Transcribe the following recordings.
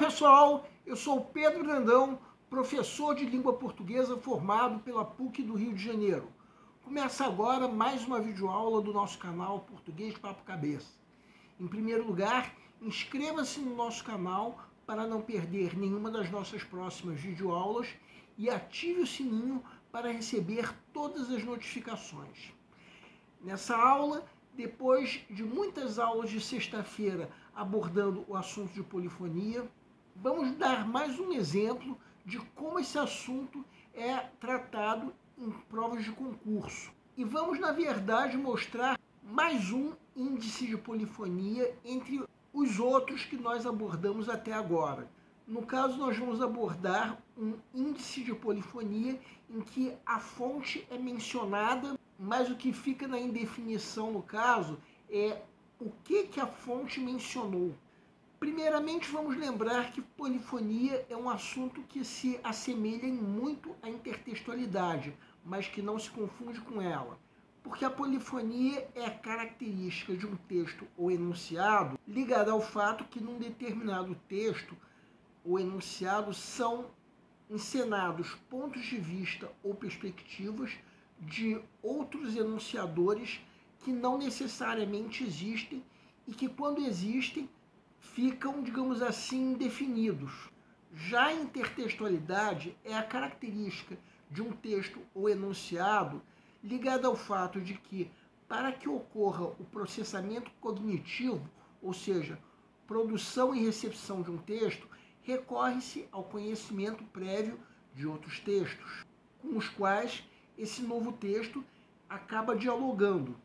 pessoal, eu sou o Pedro Brandão, professor de língua portuguesa formado pela PUC do Rio de Janeiro. Começa agora mais uma videoaula do nosso canal Português Papo Cabeça. Em primeiro lugar, inscreva-se no nosso canal para não perder nenhuma das nossas próximas videoaulas e ative o sininho para receber todas as notificações. Nessa aula, depois de muitas aulas de sexta-feira abordando o assunto de polifonia, vamos dar mais um exemplo de como esse assunto é tratado em provas de concurso. E vamos, na verdade, mostrar mais um índice de polifonia entre os outros que nós abordamos até agora. No caso, nós vamos abordar um índice de polifonia em que a fonte é mencionada, mas o que fica na indefinição, no caso, é o que a fonte mencionou. Primeiramente, vamos lembrar que polifonia é um assunto que se assemelha muito à intertextualidade, mas que não se confunde com ela. Porque a polifonia é a característica de um texto ou enunciado ligada ao fato que num determinado texto ou enunciado são encenados pontos de vista ou perspectivas de outros enunciadores que não necessariamente existem e que, quando existem, ficam, digamos assim, indefinidos. Já a intertextualidade é a característica de um texto ou enunciado ligada ao fato de que, para que ocorra o processamento cognitivo, ou seja, produção e recepção de um texto, recorre-se ao conhecimento prévio de outros textos, com os quais esse novo texto acaba dialogando.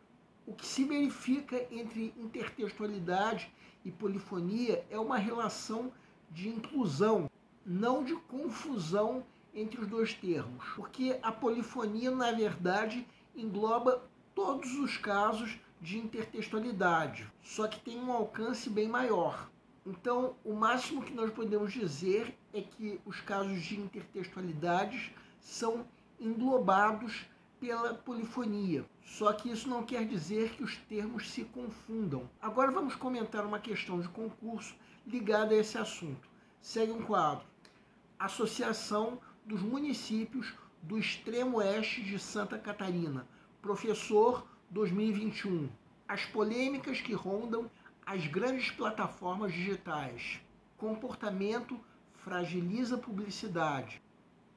O que se verifica entre intertextualidade e polifonia é uma relação de inclusão, não de confusão entre os dois termos, porque a polifonia, na verdade, engloba todos os casos de intertextualidade, só que tem um alcance bem maior. Então, o máximo que nós podemos dizer é que os casos de intertextualidade são englobados pela polifonia. Só que isso não quer dizer que os termos se confundam. Agora vamos comentar uma questão de concurso ligada a esse assunto. Segue um quadro. Associação dos Municípios do Extremo Oeste de Santa Catarina. Professor 2021. As polêmicas que rondam as grandes plataformas digitais. Comportamento fragiliza publicidade.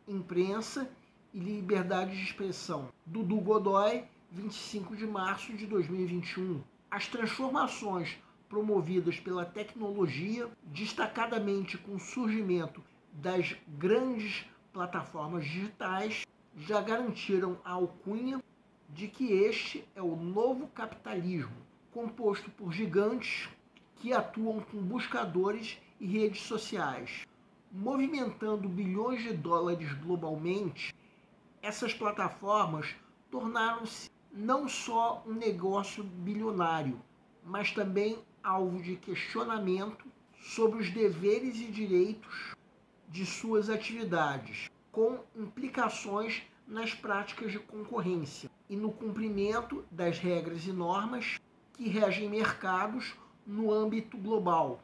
Imprensa e liberdade de expressão. Dudu Godoy, 25 de março de 2021. As transformações promovidas pela tecnologia, destacadamente com o surgimento das grandes plataformas digitais, já garantiram a alcunha de que este é o novo capitalismo, composto por gigantes que atuam com buscadores e redes sociais. Movimentando bilhões de dólares globalmente, essas plataformas tornaram-se não só um negócio bilionário, mas também alvo de questionamento sobre os deveres e direitos de suas atividades, com implicações nas práticas de concorrência e no cumprimento das regras e normas que regem mercados no âmbito global.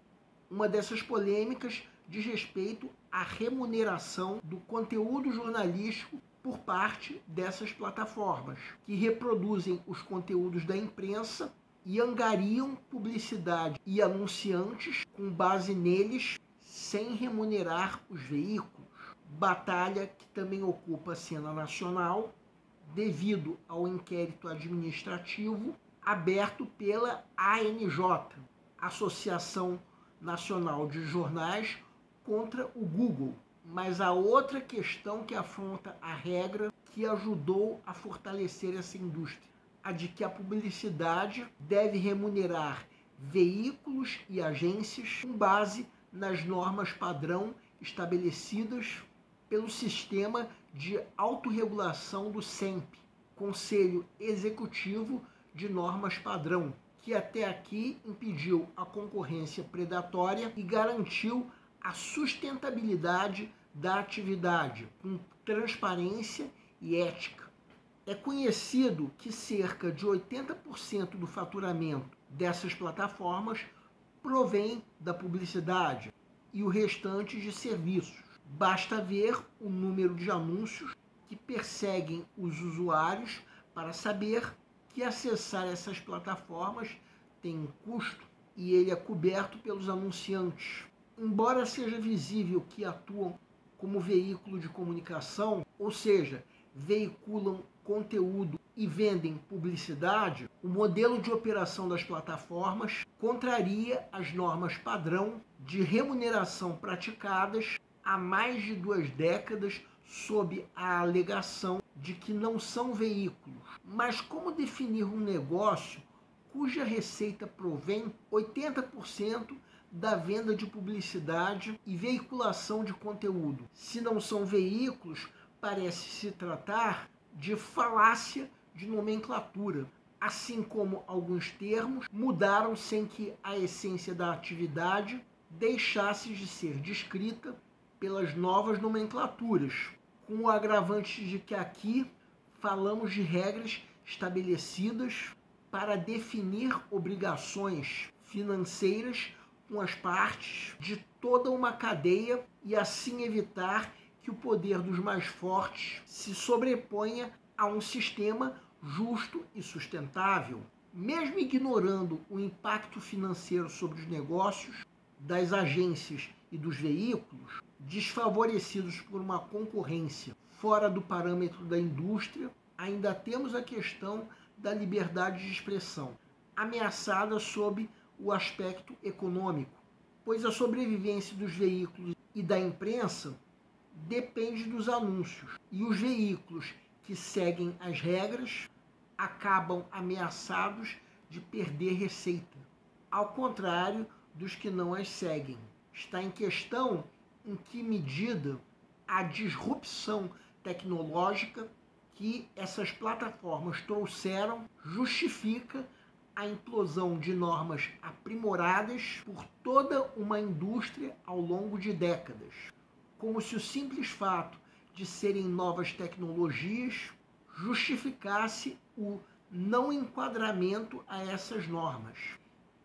Uma dessas polêmicas diz respeito à remuneração do conteúdo jornalístico por parte dessas plataformas, que reproduzem os conteúdos da imprensa e angariam publicidade e anunciantes com base neles, sem remunerar os veículos. Batalha que também ocupa a cena nacional devido ao inquérito administrativo aberto pela ANJ, Associação Nacional de Jornais, contra o Google. Mas há outra questão que afronta a regra que ajudou a fortalecer essa indústria, a de que a publicidade deve remunerar veículos e agências com base nas normas padrão estabelecidas pelo sistema de autorregulação do SEMP, Conselho Executivo de Normas Padrão, que até aqui impediu a concorrência predatória e garantiu a sustentabilidade da atividade, com transparência e ética. É conhecido que cerca de 80% do faturamento dessas plataformas provém da publicidade. e o restante de serviços. Basta ver o número de anúncios que perseguem os usuários para saber que acessar essas plataformas tem um custo e ele é coberto pelos anunciantes. Embora seja visível que atuam como veículo de comunicação, ou seja, veiculam conteúdo e vendem publicidade, o modelo de operação das plataformas contraria as normas padrão de remuneração praticadas há mais de 2 décadas sob a alegação de que não são veículos. Mas como definir um negócio cuja receita provém 80% da venda de publicidade e veiculação de conteúdo? Se não são veículos, parece se tratar de falácia de nomenclatura, assim como alguns termos mudaram sem que a essência da atividade deixasse de ser descrita pelas novas nomenclaturas, com o agravante de que aqui falamos de regras estabelecidas para definir obrigações financeiras com as partes de toda uma cadeia e assim evitar que o poder dos mais fortes se sobreponha a um sistema justo e sustentável. Mesmo ignorando o impacto financeiro sobre os negócios das agências e dos veículos, desfavorecidos por uma concorrência fora do parâmetro da indústria, ainda temos a questão da liberdade de expressão, ameaçada sob o aspecto econômico, pois a sobrevivência dos veículos e da imprensa depende dos anúncios, e os veículos que seguem as regras acabam ameaçados de perder receita, ao contrário dos que não as seguem. Está em questão em que medida a disrupção tecnológica que essas plataformas trouxeram justifica a implosão de normas aprimoradas por toda uma indústria ao longo de décadas, como se o simples fato de serem novas tecnologias justificasse o não enquadramento a essas normas.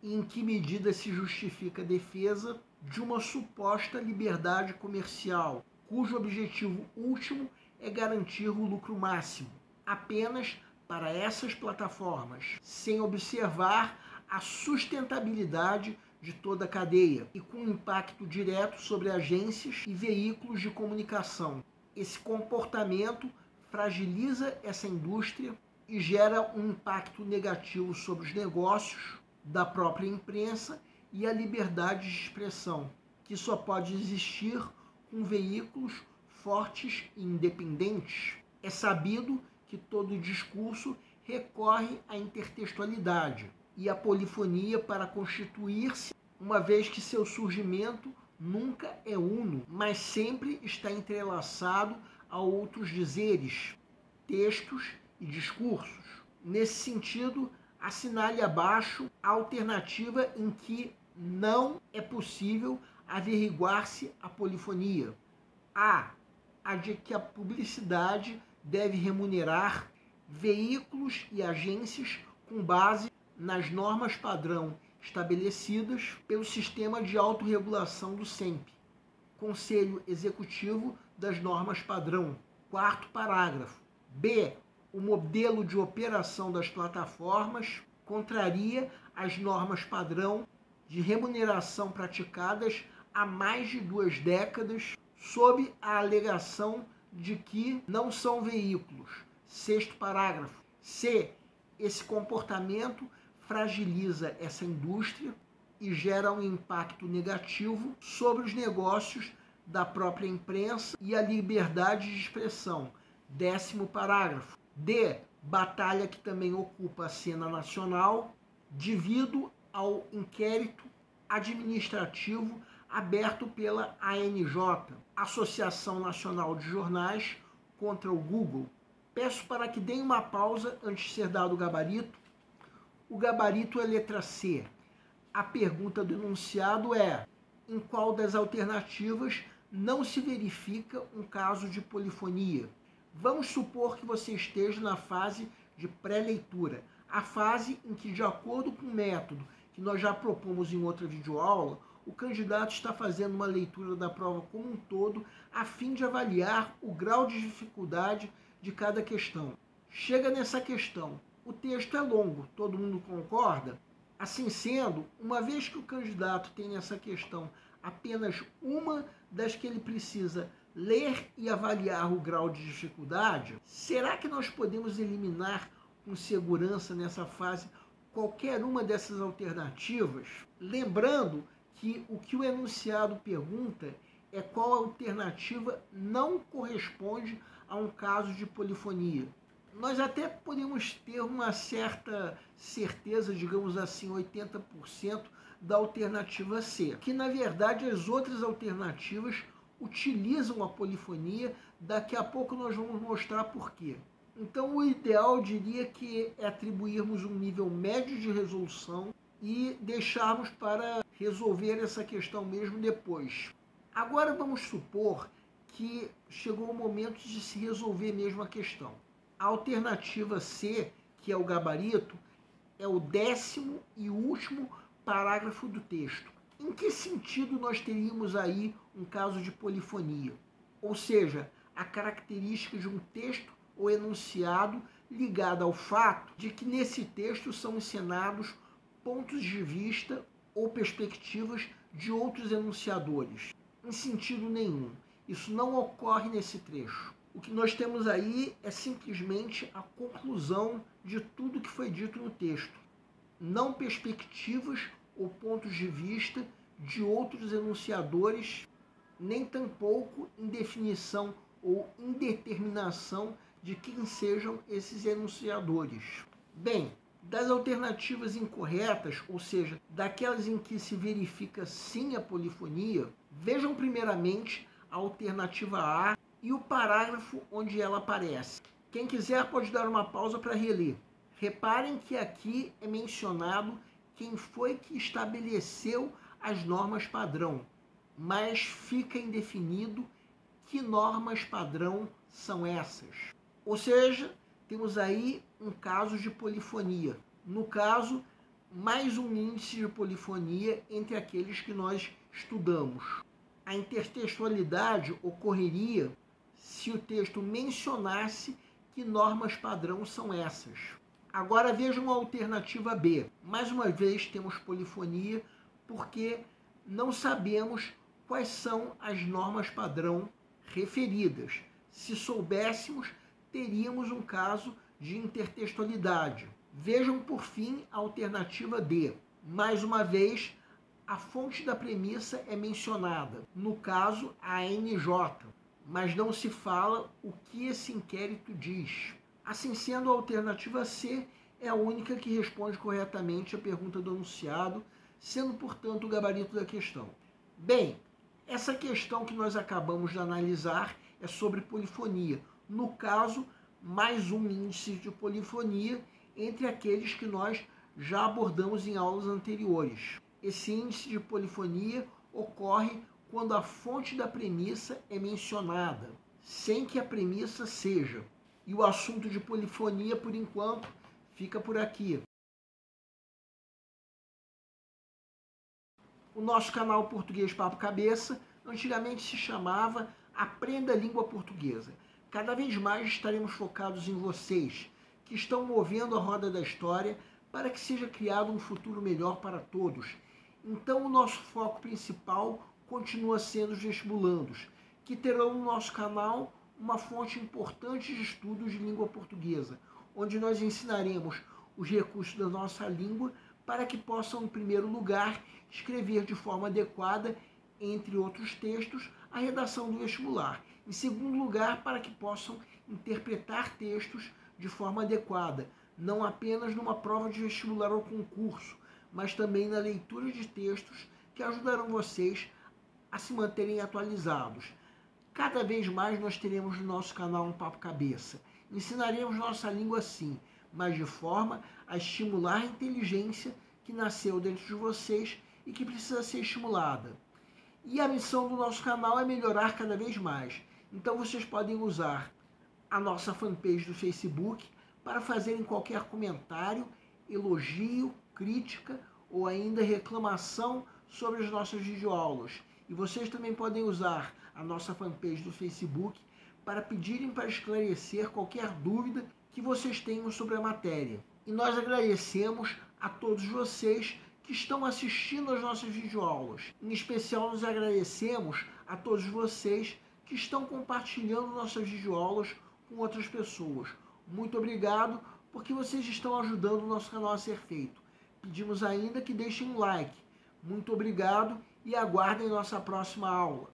E em que medida se justifica a defesa de uma suposta liberdade comercial, cujo objetivo último é garantir o lucro máximo, apenas para essas plataformas, sem observar a sustentabilidade de toda a cadeia e com impacto direto sobre agências e veículos de comunicação. Esse comportamento fragiliza essa indústria e gera um impacto negativo sobre os negócios da própria imprensa e a liberdade de expressão, que só pode existir com veículos fortes e independentes. É sabido que todo discurso recorre à intertextualidade e à polifonia para constituir-se, uma vez que seu surgimento nunca é uno, mas sempre está entrelaçado a outros dizeres, textos e discursos. Nesse sentido, assinale abaixo a alternativa em que não é possível averiguar-se a polifonia. A de que a publicidade deve remunerar veículos e agências com base nas normas padrão estabelecidas pelo Sistema de Autorregulação do SEMP, Conselho Executivo das Normas Padrão, 4º parágrafo. B. O modelo de operação das plataformas contraria as normas padrão de remuneração praticadas há mais de 2 décadas, sob a alegação de que não são veículos. 6º parágrafo. C. Esse comportamento fragiliza essa indústria e gera um impacto negativo sobre os negócios da própria imprensa e a liberdade de expressão. 10º parágrafo. D. Batalha que também ocupa a cena nacional devido ao inquérito administrativo aberto pela ANJ, Associação Nacional de Jornais, contra o Google. Peço para que deem uma pausa antes de ser dado o gabarito. O gabarito é letra C. A pergunta do enunciado é: em qual das alternativas não se verifica um caso de polifonia? Vamos supor que você esteja na fase de pré-leitura, a fase em que, de acordo com o método que nós já propomos em outra videoaula, o candidato está fazendo uma leitura da prova como um todo, a fim de avaliar o grau de dificuldade de cada questão. Chega nessa questão, o texto é longo, todo mundo concorda? Assim sendo, uma vez que o candidato tem nessa questão apenas uma das que ele precisa ler e avaliar o grau de dificuldade, será que nós podemos eliminar com segurança nessa fase qualquer uma dessas alternativas? Lembrando que o enunciado pergunta é qual alternativa não corresponde a um caso de polifonia. Nós até podemos ter uma certa certeza, digamos assim, 80% da alternativa C, que na verdade as outras alternativas utilizam a polifonia, daqui a pouco nós vamos mostrar por quê. Então o ideal, eu diria, que é atribuirmos um nível médio de resolução e deixarmos para resolver essa questão mesmo depois. Agora vamos supor que chegou o momento de se resolver mesmo a questão. A alternativa C, que é o gabarito, é o 10º e último parágrafo do texto. Em que sentido nós teríamos aí um caso de polifonia? Ou seja, a característica de um texto ou enunciado ligado ao fato de que nesse texto são encenados pontos de vista ou perspectivas de outros enunciadores. Em sentido nenhum. Isso não ocorre nesse trecho. O que nós temos aí é simplesmente a conclusão de tudo que foi dito no texto. Não perspectivas ou pontos de vista de outros enunciadores, nem tampouco indefinição ou indeterminação de quem sejam esses enunciadores. Bem, das alternativas incorretas, ou seja, daquelas em que se verifica sim a polifonia, vejam primeiramente a alternativa A e o parágrafo onde ela aparece. Quem quiser pode dar uma pausa para reler. Reparem que aqui é mencionado quem foi que estabeleceu as normas padrão, mas fica indefinido que normas padrão são essas. Ou seja, temos aí um caso de polifonia. No caso, mais um índice de polifonia entre aqueles que nós estudamos. A intertextualidade ocorreria se o texto mencionasse que normas padrão são essas. Agora vejam a alternativa B. Mais uma vez temos polifonia porque não sabemos quais são as normas padrão referidas. Se soubéssemos, teríamos um caso de intertextualidade. Vejam, por fim, a alternativa D. Mais uma vez, a fonte da premissa é mencionada, no caso, a ANJ, mas não se fala o que esse inquérito diz. Assim sendo, a alternativa C é a única que responde corretamente à pergunta do enunciado, sendo, portanto, o gabarito da questão. Bem, essa questão que nós acabamos de analisar é sobre polifonia. No caso, mais um índice de polifonia entre aqueles que nós já abordamos em aulas anteriores. Esse índice de polifonia ocorre quando a fonte da premissa é mencionada, sem que a premissa seja. E o assunto de polifonia, por enquanto, fica por aqui. O nosso canal Português Papo Cabeça antigamente se chamava Aprenda a Língua Portuguesa. Cada vez mais estaremos focados em vocês, que estão movendo a roda da história para que seja criado um futuro melhor para todos. Então, o nosso foco principal continua sendo os vestibulandos, que terão no nosso canal uma fonte importante de estudos de língua portuguesa, onde nós ensinaremos os recursos da nossa língua para que possam, em primeiro lugar, escrever de forma adequada, entre outros textos, a redação do vestibular. Em segundo lugar, para que possam interpretar textos de forma adequada, não apenas numa prova de vestibular ou concurso, mas também na leitura de textos que ajudarão vocês a se manterem atualizados. Cada vez mais nós teremos no nosso canal um Papo Cabeça. Ensinaremos nossa língua sim, mas de forma a estimular a inteligência que nasceu dentro de vocês e que precisa ser estimulada. E a missão do nosso canal é melhorar cada vez mais. Então vocês podem usar a nossa fanpage do Facebook para fazerem qualquer comentário, elogio, crítica ou ainda reclamação sobre as nossas videoaulas. E vocês também podem usar a nossa fanpage do Facebook para pedirem para esclarecer qualquer dúvida que vocês tenham sobre a matéria. E nós agradecemos a todos vocês que estão assistindo às nossas videoaulas. Em especial, nós agradecemos a todos vocês que estão compartilhando nossas videoaulas com outras pessoas. Muito obrigado, porque vocês estão ajudando o nosso canal a ser feito. Pedimos ainda que deixem um like. Muito obrigado e aguardem nossa próxima aula.